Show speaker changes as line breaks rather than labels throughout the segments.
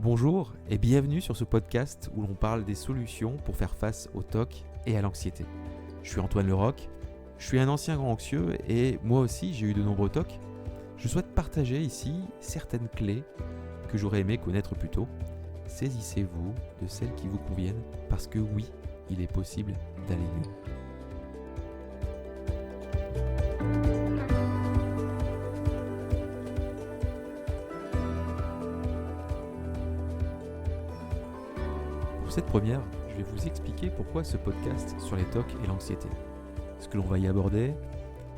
Bonjour et bienvenue sur ce podcast où l'on parle des solutions pour faire face au TOC et à l'anxiété. Je suis Antoine Leroc, je suis un ancien grand anxieux et moi aussi j'ai eu de nombreux TOC. Je souhaite partager ici certaines clés que j'aurais aimé connaître plus tôt. Saisissez-vous de celles qui vous conviennent parce que oui, il est possible d'aller mieux. Pour cette première, je vais vous expliquer pourquoi ce podcast sur les TOC et l'anxiété, ce que l'on va y aborder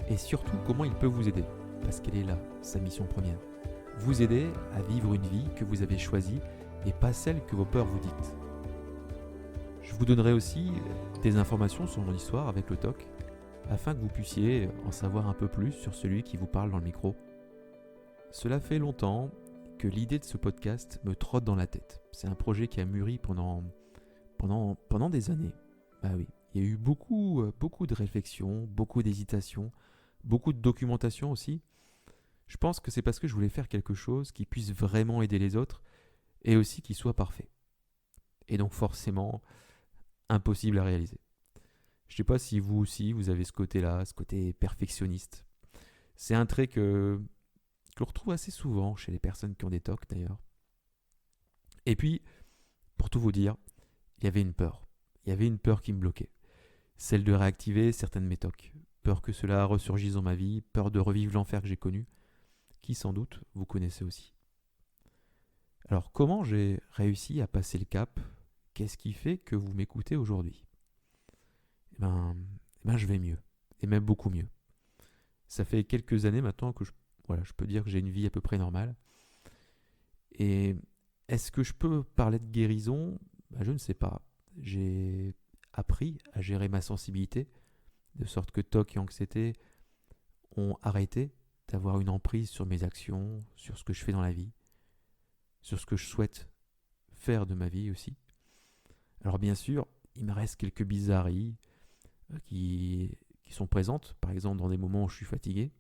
et surtout comment il peut vous aider, parce qu'elle est là, sa mission première. Vous aider à vivre une vie que vous avez choisie et pas celle que vos peurs vous dictent. Je vous donnerai aussi des informations sur mon histoire avec le TOC afin que vous puissiez en savoir un peu plus sur celui qui vous parle dans le micro. Cela fait longtemps que l'idée de ce podcast me trotte dans la tête. C'est un projet qui a mûri pendant des années. Bah oui, il y a eu beaucoup de réflexions, beaucoup d'hésitations, beaucoup de documentation aussi. Je pense que c'est parce que je voulais faire quelque chose qui puisse vraiment aider les autres et aussi qui soit parfait. Et donc forcément, impossible à réaliser. Je ne sais pas si vous aussi, vous avez ce côté-là, ce côté perfectionniste. C'est un trait que l'on retrouve assez souvent chez les personnes qui ont des TOC d'ailleurs. Et puis, pour tout vous dire, il y avait une peur. Il y avait une peur qui me bloquait. Celle de réactiver certaines de mes TOC. Peur que cela ressurgisse dans ma vie, peur de revivre l'enfer que j'ai connu, qui sans doute vous connaissez aussi. Alors comment j'ai réussi à passer le cap ? Qu'est-ce qui fait que vous m'écoutez aujourd'hui ? Eh ben, je vais mieux, et même beaucoup mieux. Ça fait quelques années maintenant que je peux dire que j'ai une vie à peu près normale. Et est-ce que je peux parler de guérison ? Je ne sais pas. J'ai appris à gérer ma sensibilité, de sorte que TOC et anxiété ont arrêté d'avoir une emprise sur mes actions, sur ce que je fais dans la vie, sur ce que je souhaite faire de ma vie aussi. Alors bien sûr, il me reste quelques bizarreries qui sont présentes, par exemple dans des moments où je suis fatigué.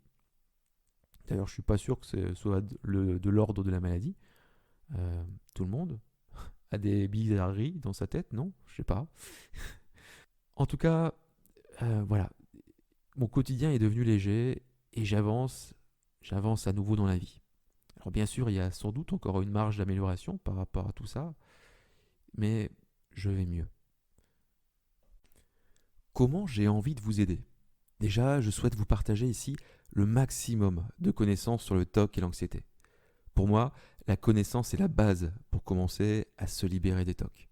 D'ailleurs, je ne suis pas sûr que ce soit de l'ordre de la maladie. Tout le monde a des bizarreries dans sa tête, non ? Je sais pas. En tout cas, voilà. Mon quotidien est devenu léger et j'avance à nouveau dans la vie. Alors bien sûr, il y a sans doute encore une marge d'amélioration par rapport à tout ça, mais je vais mieux. Comment j'ai envie de vous aider ? Déjà, je souhaite vous partager ici le maximum de connaissances sur le TOC et l'anxiété. Pour moi, la connaissance est la base pour commencer à se libérer des TOC.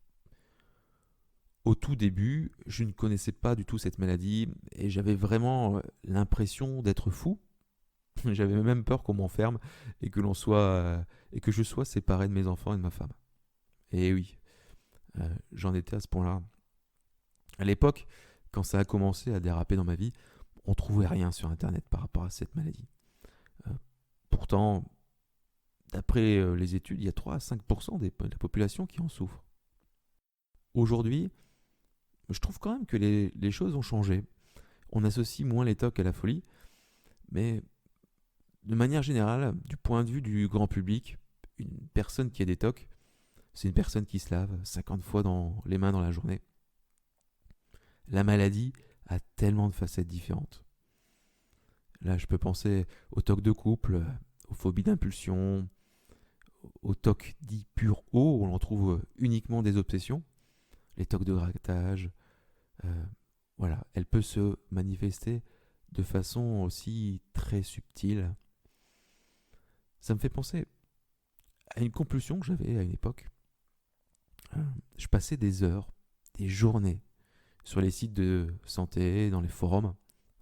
Au tout début, je ne connaissais pas du tout cette maladie et j'avais vraiment l'impression d'être fou. J'avais même peur qu'on m'enferme et que je sois séparé de mes enfants et de ma femme. Et oui, j'en étais à ce point-là. À l'époque, quand ça a commencé à déraper dans ma vie, on trouvait rien sur Internet par rapport à cette maladie. Pourtant, d'après les études, il y a 3 à 5% de la population qui en souffre. Aujourd'hui, je trouve quand même que les choses ont changé. On associe moins les TOC à la folie, mais de manière générale, du point de vue du grand public, une personne qui a des TOC, c'est une personne qui se lave 50 fois dans les mains dans la journée. La maladie a tellement de facettes différentes. Là, je peux penser aux TOC de couple, aux phobies d'impulsion, aux TOC dits pur haut, où l'on trouve uniquement des obsessions, les TOC de grattage. Elle peut se manifester de façon aussi très subtile. Ça me fait penser à une compulsion que j'avais à une époque. Je passais des heures, des journées sur les sites de santé, dans les forums.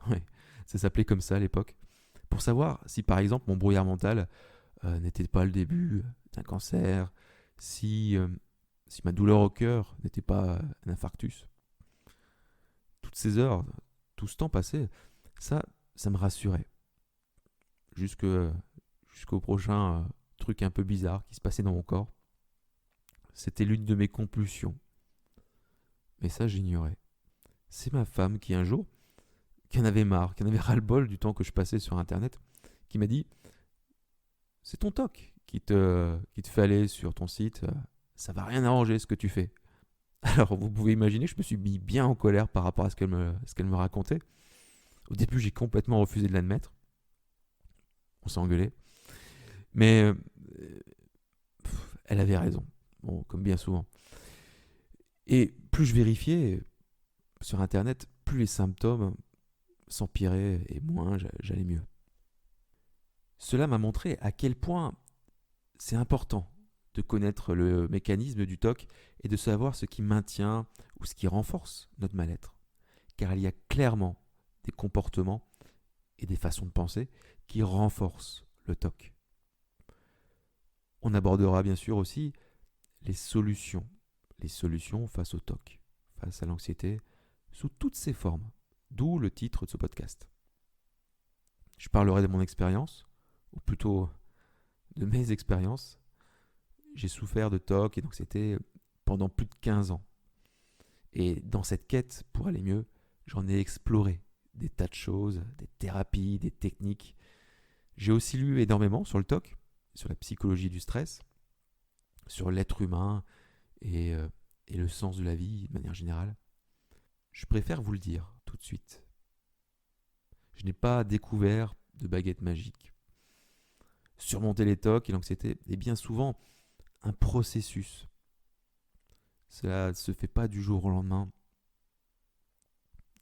Ouais, ça s'appelait comme ça à l'époque. Pour savoir si par exemple mon brouillard mental n'était pas le début d'un cancer, si ma douleur au cœur n'était pas un infarctus. Toutes ces heures, tout ce temps passé, ça me rassurait. Jusqu'au prochain truc un peu bizarre qui se passait dans mon corps. C'était l'une de mes compulsions. Mais ça, j'ignorais. C'est ma femme qui, un jour, qui en avait ras-le-bol du temps que je passais sur Internet, qui m'a dit « C'est ton TOC qui te fait aller sur ton site, ça va rien arranger ce que tu fais. Alors vous pouvez imaginer, je me suis mis bien en colère par rapport à ce qu'elle me racontait. Au début, j'ai complètement refusé de l'admettre. On s'est engueulé. Mais elle avait raison, bon, comme bien souvent. Et plus je vérifiais sur Internet, plus les symptômes s'empiraient et moins j'allais mieux. Cela m'a montré à quel point c'est important de connaître le mécanisme du TOC et de savoir ce qui maintient ou ce qui renforce notre mal-être. Car il y a clairement des comportements et des façons de penser qui renforcent le TOC. On abordera bien sûr aussi les solutions face au TOC, face à l'anxiété, sous toutes ses formes, d'où le titre de ce podcast. Je parlerai de mon expérience, ou plutôt de mes expériences. J'ai souffert de TOC et d'anxiété pendant plus de 15 ans. Et dans cette quête pour aller mieux, j'en ai exploré des tas de choses, des thérapies, des techniques. J'ai aussi lu énormément sur le TOC, sur la psychologie du stress, sur l'être humain et le sens de la vie de manière générale. Je préfère vous le dire tout de suite. Je n'ai pas découvert de baguette magique. Surmonter les TOC et l'anxiété est bien souvent un processus. Cela ne se fait pas du jour au lendemain.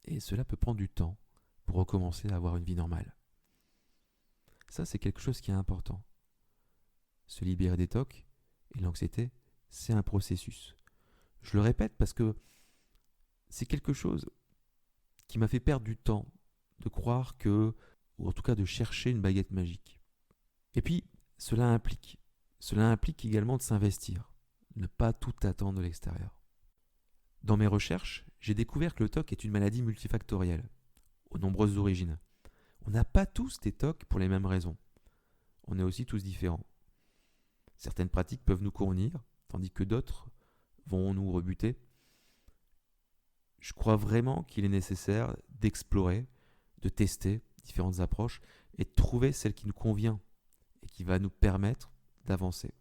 Et cela peut prendre du temps pour recommencer à avoir une vie normale. Ça, c'est quelque chose qui est important. Se libérer des TOC et l'anxiété, c'est un processus. Je le répète parce que c'est quelque chose qui m'a fait perdre du temps de croire que, ou en tout cas de chercher une baguette magique. Et puis, cela implique également de s'investir, de ne pas tout attendre de l'extérieur. Dans mes recherches, j'ai découvert que le TOC est une maladie multifactorielle, aux nombreuses origines. On n'a pas tous des TOC pour les mêmes raisons. On est aussi tous différents. Certaines pratiques peuvent nous convenir, tandis que d'autres vont nous rebuter. Je crois vraiment qu'il est nécessaire d'explorer, de tester différentes approches et de trouver celle qui nous convient et qui va nous permettre d'avancer.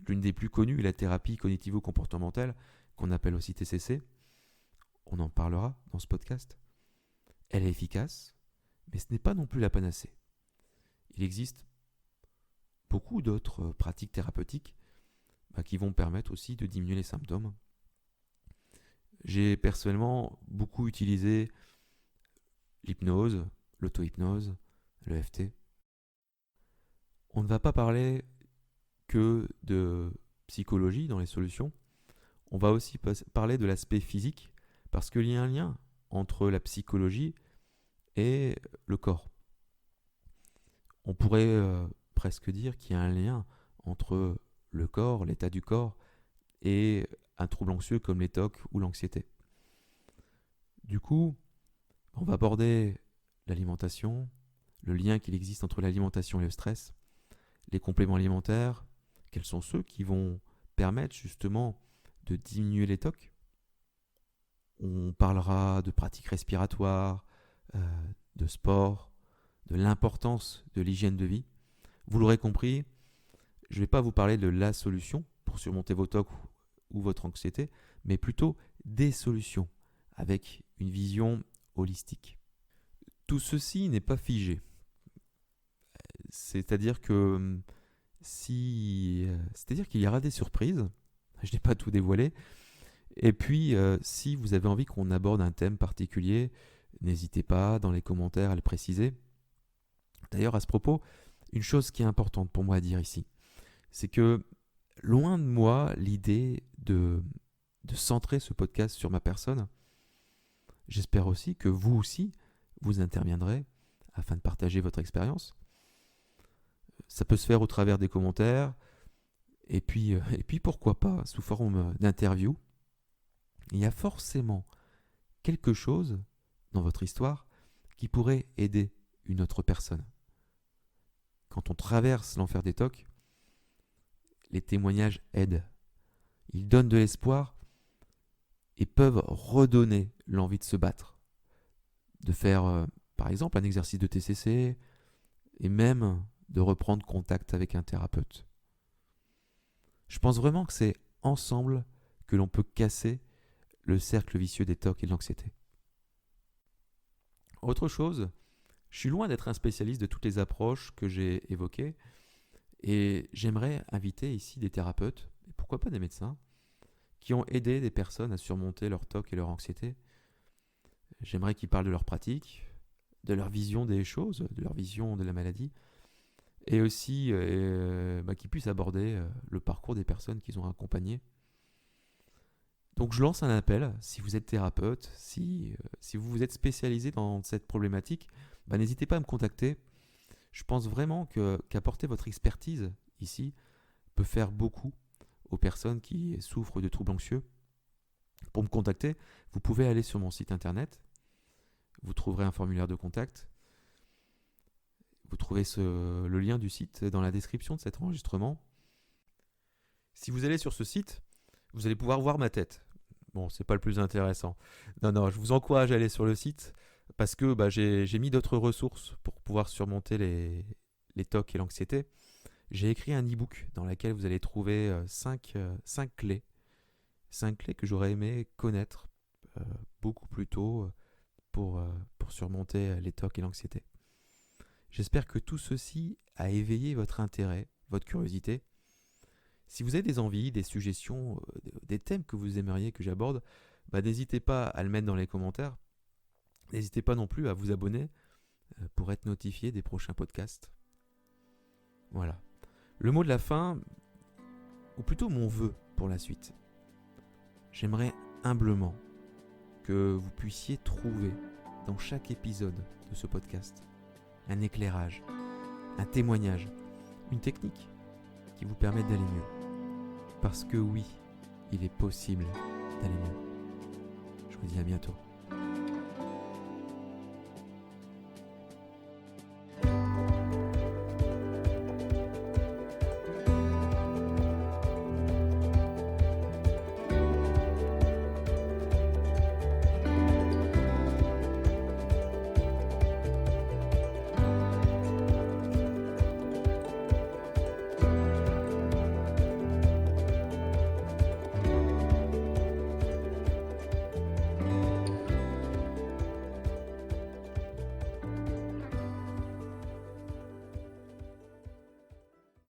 L'une des plus connues est la thérapie cognitivo-comportementale, qu'on appelle aussi TCC. On en parlera dans ce podcast. Elle est efficace, mais ce n'est pas non plus la panacée. Il existe beaucoup d'autres pratiques thérapeutiques qui vont permettre aussi de diminuer les symptômes. J'ai personnellement beaucoup utilisé l'hypnose, l'auto-hypnose, l'EFT. On ne va pas parler que de psychologie dans les solutions. On va aussi parler de l'aspect physique parce qu'il y a un lien entre la psychologie et le corps. On pourrait presque dire qu'il y a un lien entre le corps, l'état du corps et un trouble anxieux comme les TOC ou l'anxiété. Du coup, on va aborder l'alimentation, le lien qu'il existe entre l'alimentation et le stress, les compléments alimentaires, quels sont ceux qui vont permettre justement de diminuer les TOC. On parlera de pratiques respiratoires, de sport, de l'importance de l'hygiène de vie. Vous l'aurez compris, je ne vais pas vous parler de la solution pour surmonter vos TOC ou votre anxiété, mais plutôt des solutions avec une vision holistique. Tout ceci n'est pas figé. C'est-à-dire qu'il y aura des surprises. Je n'ai pas tout dévoilé. Et puis, si vous avez envie qu'on aborde un thème particulier, n'hésitez pas dans les commentaires à le préciser. D'ailleurs, à ce propos, une chose qui est importante pour moi à dire ici, c'est que loin de moi l'idée de centrer ce podcast sur ma personne, j'espère aussi que vous aussi, vous interviendrez afin de partager votre expérience. Ça peut se faire au travers des commentaires, et puis pourquoi pas sous forme d'interview. Il y a forcément quelque chose dans votre histoire qui pourrait aider une autre personne. Quand on traverse l'enfer des TOC, les témoignages aident. Ils donnent de l'espoir et peuvent redonner l'envie de se battre, de faire par exemple un exercice de TCC et même de reprendre contact avec un thérapeute. pense vraiment que c'est ensemble que l'on peut casser le cercle vicieux des TOC et de l'anxiété. Autre chose, je suis loin d'être un spécialiste de toutes les approches que j'ai évoquées et j'aimerais inviter ici des thérapeutes, et pourquoi pas des médecins, qui ont aidé des personnes à surmonter leur TOC et leur anxiété. J'aimerais qu'ils parlent de leur pratique, de leur vision des choses, de leur vision de la maladie, et aussi qu'ils puissent aborder le parcours des personnes qu'ils ont accompagnées. Donc je lance un appel, si vous êtes thérapeute, si vous vous êtes spécialisé dans cette problématique, n'hésitez pas à me contacter. Je pense vraiment qu'apporter votre expertise ici peut faire beaucoup aux personnes qui souffrent de troubles anxieux. Pour me contacter, vous pouvez aller sur mon site internet, vous trouverez un formulaire de contact, vous trouvez le lien du site dans la description de cet enregistrement. Si vous allez sur ce site, vous allez pouvoir voir ma tête. Bon, c'est pas le plus intéressant. Non, je vous encourage à aller sur le site parce que j'ai mis d'autres ressources pour pouvoir surmonter les TOC et l'anxiété. J'ai écrit un e-book dans lequel vous allez trouver 5 clés. 5 clés que j'aurais aimé connaître beaucoup plus tôt pour surmonter les TOC et l'anxiété. J'espère que tout ceci a éveillé votre intérêt, votre curiosité. Si vous avez des envies, des suggestions, des thèmes que vous aimeriez que j'aborde, n'hésitez pas à le mettre dans les commentaires. N'hésitez pas non plus à vous abonner pour être notifié des prochains podcasts. Voilà. Le mot de la fin, ou plutôt mon vœu pour la suite. J'aimerais humblement que vous puissiez trouver dans chaque épisode de ce podcast un éclairage, un témoignage, une technique qui vous permette d'aller mieux. Parce que oui, il est possible d'aller mieux. Je vous dis à bientôt.